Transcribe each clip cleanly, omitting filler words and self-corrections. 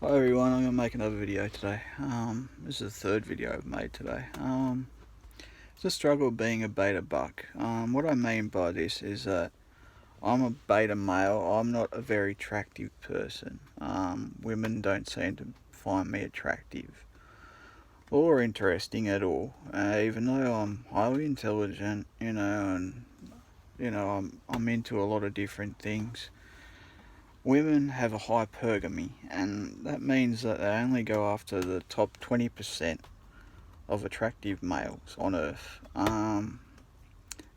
Hi everyone, I'm going to make another video today. This is the third video I've made today. It's a struggle being a beta buck. What I mean by this is that I'm a beta male. I'm not a very attractive person. Women don't seem to find me attractive or interesting at all. Even though I'm highly intelligent, and I'm into a lot of different things. Women have a hypergamy, and that means that they only go after the top 20% of attractive males on Earth.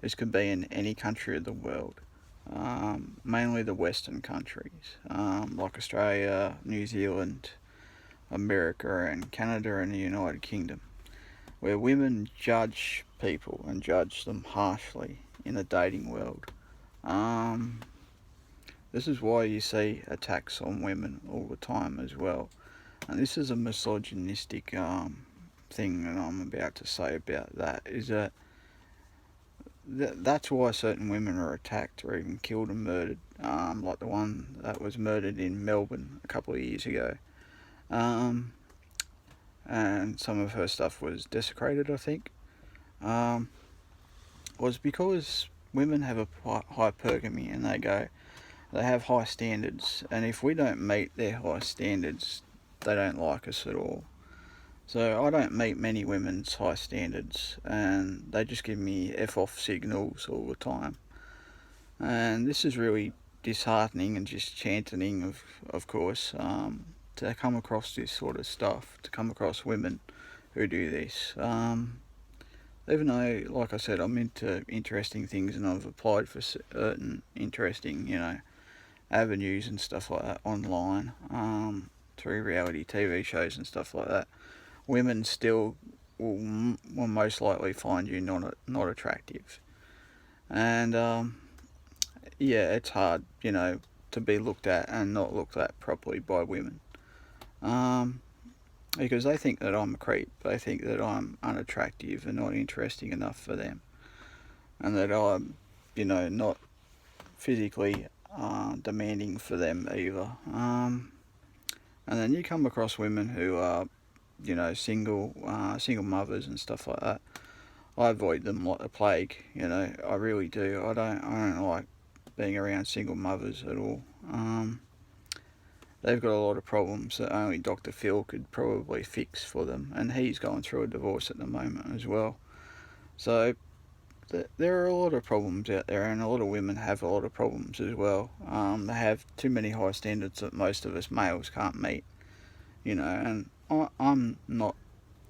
This could be in any country of the world, mainly the Western countries, like Australia, New Zealand, America, and Canada, and the United Kingdom, where women judge people and judge them harshly in the dating world. This is why you see attacks on women all the time as well. And this is a misogynistic thing that I'm about to say about that, is that that's why certain women are attacked or even killed and murdered, like the one that was murdered in Melbourne a couple of years ago. And some of her stuff was desecrated, I think. Was because women have a hypergamy, and they have high standards, and if we don't meet their high standards, they don't like us at all. So I don't meet many women's high standards, and they just give me F off signals all the time. And this is really disheartening and just chastening, of course, to come across this sort of stuff, to come across women who do this. Even though, like I said, I'm into interesting things and I've applied for certain interesting, avenues and stuff like that online, through reality TV shows and stuff like that, women still will most likely find you not attractive. And yeah, it's hard, to be looked at and not looked at properly by women. Because they think that I'm a creep. They think that I'm unattractive and not interesting enough for them. And that I'm, not physically demanding for them either. And then you come across women who are, single mothers and stuff like that. I avoid them like the plague. I really do. I don't like being around single mothers at all. They've got a lot of problems that only Dr. Phil could probably fix for them, and he's going through a divorce at the moment as well. So there are a lot of problems out there, and a lot of women have a lot of problems as well. They have too many high standards that most of us males can't meet, and I'm not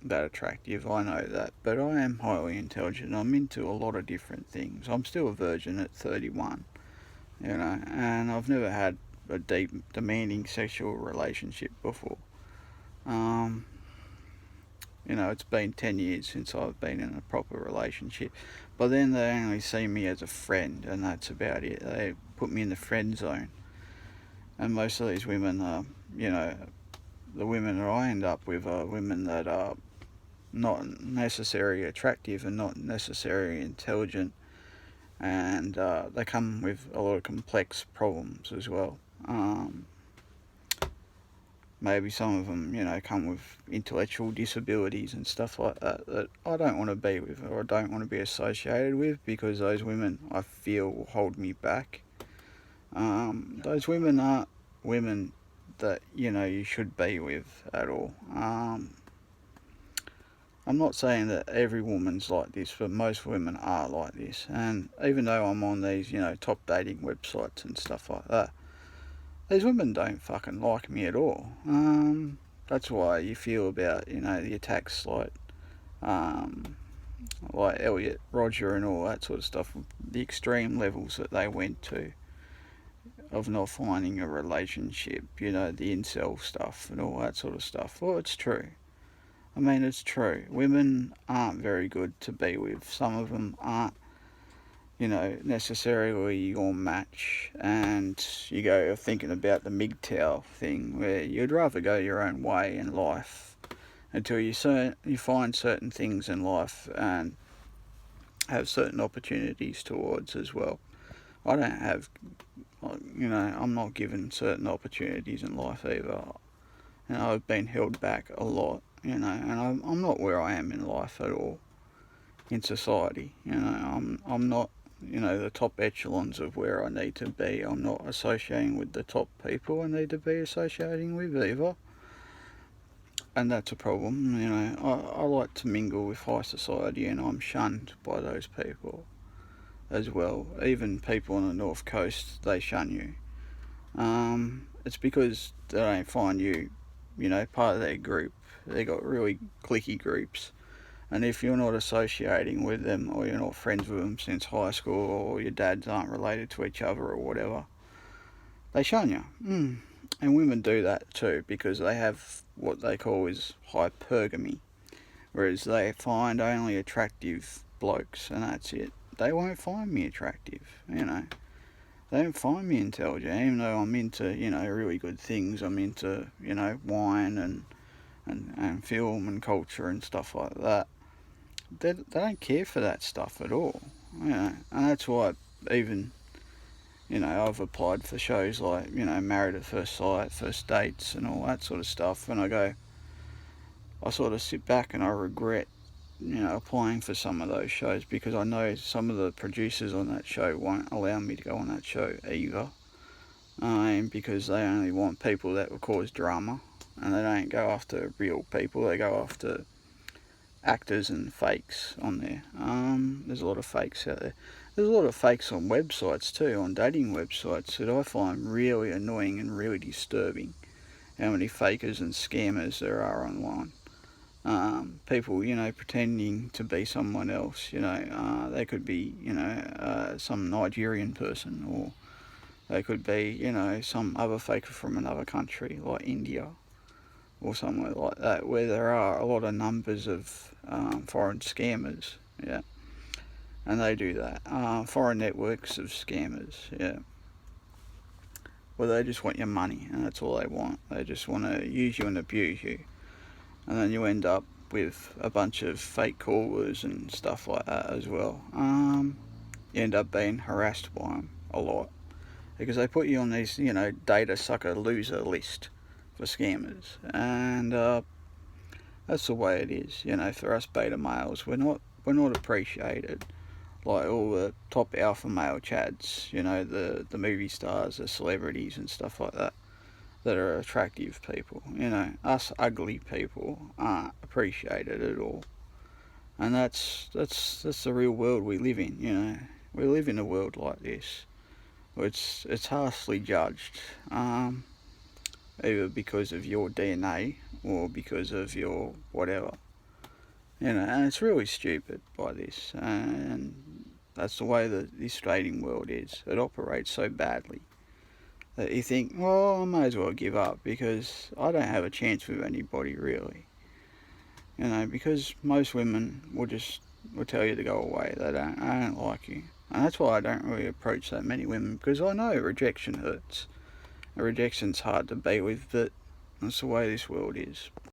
that attractive, I know that, but I am highly intelligent. I'm into a lot of different things. I'm still a virgin at 31, and I've never had a deep, demanding sexual relationship before. Um, it's been 10 years since I've been in a proper relationship. But then they only see me as a friend, and that's about it. They put me in the friend zone. And most of these women are, the women that I end up with are women that are not necessarily attractive and not necessarily intelligent. And they come with a lot of complex problems as well. Maybe some of them, come with intellectual disabilities and stuff like that I don't want to be with, or I don't want to be associated with, because those women, I feel, will hold me back. Those women aren't women that, you should be with at all. I'm not saying that every woman's like this, but most women are like this. And even though I'm on these, top dating websites and stuff like that, these women don't fucking like me at all. That's why you feel about, the attacks like Elliot, Roger, and all that sort of stuff, the extreme levels that they went to of not finding a relationship, the incel stuff and all that sort of stuff. Well, it's true. I mean, it's true. Women aren't very good to be with. Some of them aren't, necessarily your match. And you go thinking about the MGTOW thing, where you'd rather go your own way in life until you find certain things in life and have certain opportunities towards as well. I don't have, I'm not given certain opportunities in life either. and I've been held back a lot, and I'm not where I am in life at all, in society. I'm not, the top echelons of where I need to be. I'm not associating with the top people I need to be associating with either. And that's a problem. I like to mingle with high society, and I'm shunned by those people as well. Even people on the north coast, they shun you. It's because they don't find you, part of their group. They got really cliquey groups, and if you're not associating with them, or you're not friends with them since high school, or your dads aren't related to each other or whatever, they shun you. And women do that too, because they have what they call is hypergamy, whereas they find only attractive blokes, and that's it. They won't find me attractive. They don't find me intelligent, even though I'm into, really good things. I'm into, wine and film and culture and stuff like that. They don't care for that stuff at all. And that's why even, I've applied for shows like, Married at First Sight, First Dates and all that sort of stuff. And I sort of sit back and I regret, applying for some of those shows, because I know some of the producers on that show won't allow me to go on that show either. Because they only want people that will cause drama, and they don't go after real people. They go after actors and fakes on there. There's a lot of fakes out there. There's a lot of fakes on websites too, on dating websites, that I find really annoying and really disturbing. How many fakers and scammers there are online. People, pretending to be someone else. They could be, some Nigerian person, or they could be, some other faker from another country, like India, or somewhere like that, where there are a lot of numbers of foreign scammers, yeah, and they do that. Foreign networks of scammers, yeah. Well, they just want your money, and that's all they want. They just want to use you and abuse you. And then you end up with a bunch of fake callers and stuff like that as well. You end up being harassed by them a lot, because they put you on these, data sucker loser list for scammers, and that's the way it is. For us beta males, we're not appreciated like all the top alpha male chads. The movie stars, the celebrities and stuff like that are attractive people. Us ugly people aren't appreciated at all. And that's the real world we live in. We live in a world like this. It's harshly judged, either because of your DNA or because of your whatever. And it's really stupid by this. And that's the way that this dating world is. It operates so badly that you think, well, I may as well give up, because I don't have a chance with anybody really. Because most women will tell you to go away. I don't like you. And that's why I don't really approach that many women, because I know rejection hurts. Rejection's hard to be with, but that's the way this world is.